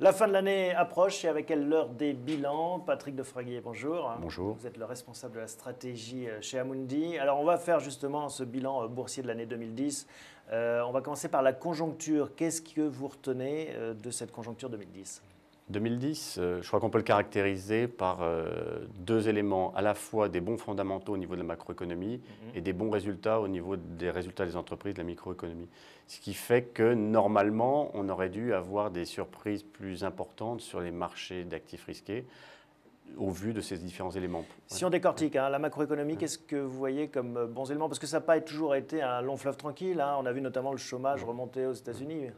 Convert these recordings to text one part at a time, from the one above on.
La fin de l'année approche et avec elle l'heure des bilans. Patrick Defraguier, bonjour. Bonjour. Vous êtes le responsable de la stratégie chez Amundi. Alors on va faire justement ce bilan boursier de l'année 2010. On va commencer par la conjoncture. Qu'est-ce que vous retenez de cette conjoncture 2010 ? 2010, je crois qu'on peut le caractériser par deux éléments, à la fois des bons fondamentaux au niveau de la macroéconomie et des bons résultats au niveau des résultats des entreprises de la microéconomie. Ce qui fait que normalement, on aurait dû avoir des surprises plus importantes sur les marchés d'actifs risqués au vu de ces différents éléments. Si on décortique la macroéconomie, qu'est-ce que vous voyez comme bons éléments? Parce que ça n'a pas toujours été un long fleuve tranquille. On a vu notamment le chômage remonter aux États-Unis.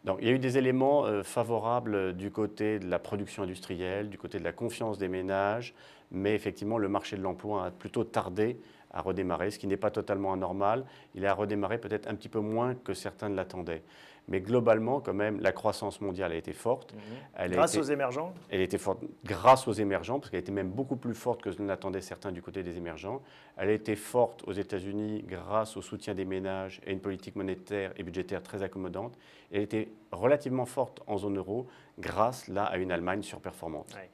Donc, il y a eu des éléments favorables du côté de la production industrielle, du côté de la confiance des ménages, mais effectivement, le marché de l'emploi a plutôt tardé à redémarrer, ce qui n'est pas totalement anormal. Il a redémarré peut-être un petit peu moins que certains ne l'attendaient. Mais globalement, quand même, la croissance mondiale a été forte. Grâce aux émergents? Elle était forte grâce aux émergents, parce qu'elle était même beaucoup plus forte que ne l'attendaient certains du côté des émergents. Elle a été forte aux États-Unis grâce au soutien des ménages et une politique monétaire et budgétaire très accommodante. Et elle était relativement forte en zone euro grâce là à une Allemagne surperformante. Ouais.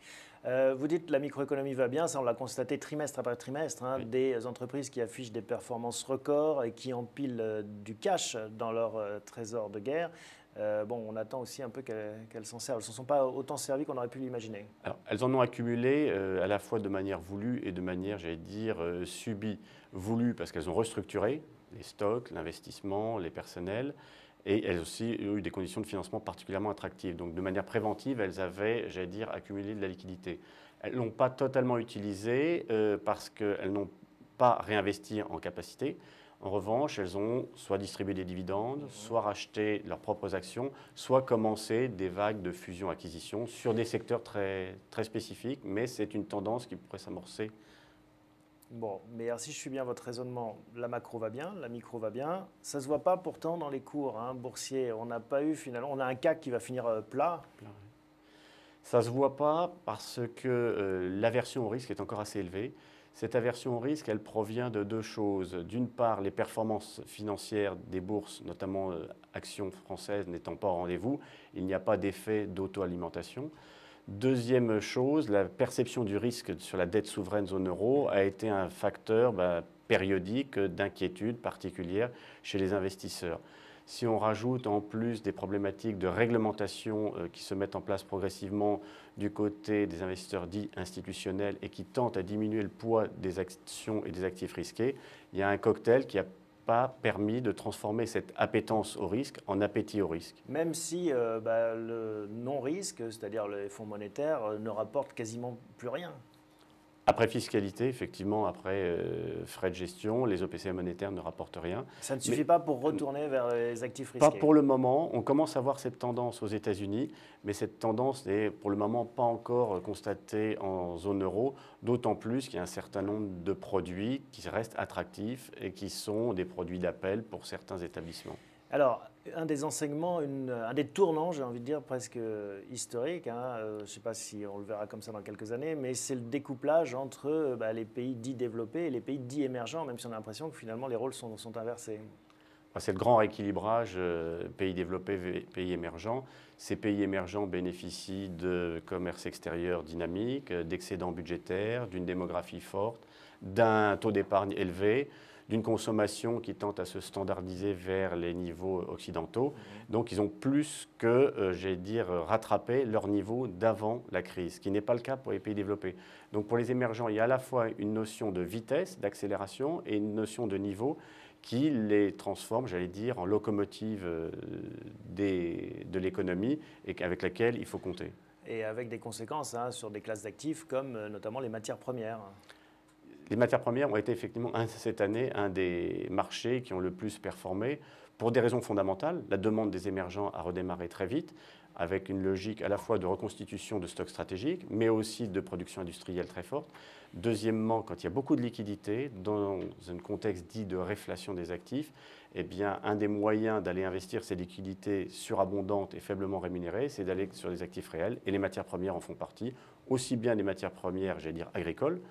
Vous dites que la microéconomie va bien, ça on l'a constaté trimestre après trimestre, Oui. des entreprises qui affichent des performances records et qui empilent du cash dans leur trésor de guerre. On attend aussi un peu qu'elles s'en servent. Elles ne s'en sont pas autant servies qu'on aurait pu l'imaginer. Alors, elles en ont accumulé à la fois de manière voulue et de manière, j'allais dire, subie. Voulue parce qu'elles ont restructuré les stocks, l'investissement, les personnels. Et elles aussi ont eu des conditions de financement particulièrement attractives. Donc, de manière préventive, elles avaient, j'allais dire, accumulé de la liquidité. Elles ne l'ont pas totalement utilisée parce qu'elles n'ont pas réinvesti en capacité. En revanche, elles ont soit distribué des dividendes, soit racheté leurs propres actions, soit commencé des vagues de fusion-acquisition sur des secteurs très, très spécifiques. Mais c'est une tendance qui pourrait s'amorcer. Bon, mais alors, si je suis bien votre raisonnement, la macro va bien, la micro va bien. Ça ne se voit pas pourtant dans les cours boursiers. On n'a pas eu finalement, on a un CAC qui va finir plat. Ça ne se voit pas parce que l'aversion au risque est encore assez élevée. Cette aversion au risque, elle provient de deux choses. D'une part, les performances financières des bourses, notamment actions françaises, n'étant pas au rendez-vous. Il n'y a pas d'effet d'auto-alimentation. Deuxième chose, la perception du risque sur la dette souveraine zone euro a été un facteur périodique d'inquiétude particulière chez les investisseurs. Si on rajoute en plus des problématiques de réglementation qui se mettent en place progressivement du côté des investisseurs dits institutionnels et qui tentent à diminuer le poids des actions et des actifs risqués, il y a un cocktail qui a pas permis de transformer cette appétence au risque en appétit au risque. Même si le non-risque, c'est-à-dire les fonds monétaires, ne rapportent quasiment plus rien. Après fiscalité, effectivement, après frais de gestion, les OPC monétaires ne rapportent rien. Ça ne suffit pas pour retourner vers les actifs risqués. Pas pour le moment. On commence à voir cette tendance aux États-Unis, mais cette tendance n'est pour le moment pas encore constatée en zone euro, d'autant plus qu'il y a un certain nombre de produits qui restent attractifs et qui sont des produits d'appel pour certains établissements. Alors, un des enseignements, un des tournants, j'ai envie de dire presque historique, je ne sais pas si on le verra comme ça dans quelques années, mais c'est le découplage entre les pays dits développés et les pays dits émergents, même si on a l'impression que finalement les rôles sont inversés. C'est le grand rééquilibrage pays développés, pays émergents. Ces pays émergents bénéficient de commerce extérieur dynamique, d'excédents budgétaires, d'une démographie forte, d'un taux d'épargne élevé, d'une consommation qui tente à se standardiser vers les niveaux occidentaux. Donc, ils ont plus que, rattrapé leur niveau d'avant la crise, ce qui n'est pas le cas pour les pays développés. Donc, pour les émergents, il y a à la fois une notion de vitesse, d'accélération et une notion de niveau qui les transforme, en locomotive de l'économie et avec laquelle il faut compter. Et avec des conséquences sur des classes d'actifs comme notamment les matières premières. Les matières premières ont été effectivement cette année un des marchés qui ont le plus performé pour des raisons fondamentales. La demande des émergents a redémarré très vite avec une logique à la fois de reconstitution de stocks stratégiques, mais aussi de production industrielle très forte. Deuxièmement, quand il y a beaucoup de liquidités, dans un contexte dit de réflation des actifs, un des moyens d'aller investir ces liquidités surabondantes et faiblement rémunérées, c'est d'aller sur des actifs réels, et les matières premières en font partie, aussi bien des matières premières, agricoles,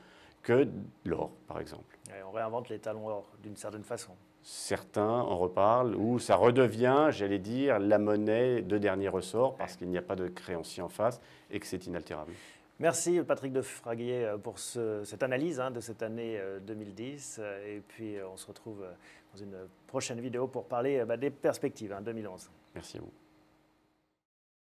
que l'or, par exemple. Et on réinvente les talons or d'une certaine façon. Certains en reparlent, ou ça redevient, j'allais dire, la monnaie de dernier ressort, parce qu'il n'y a pas de créancier en face et que c'est inaltérable. Merci Patrick Defraguier pour cette analyse de cette année 2010. Et puis on se retrouve dans une prochaine vidéo pour parler des perspectives 2011. Merci à vous.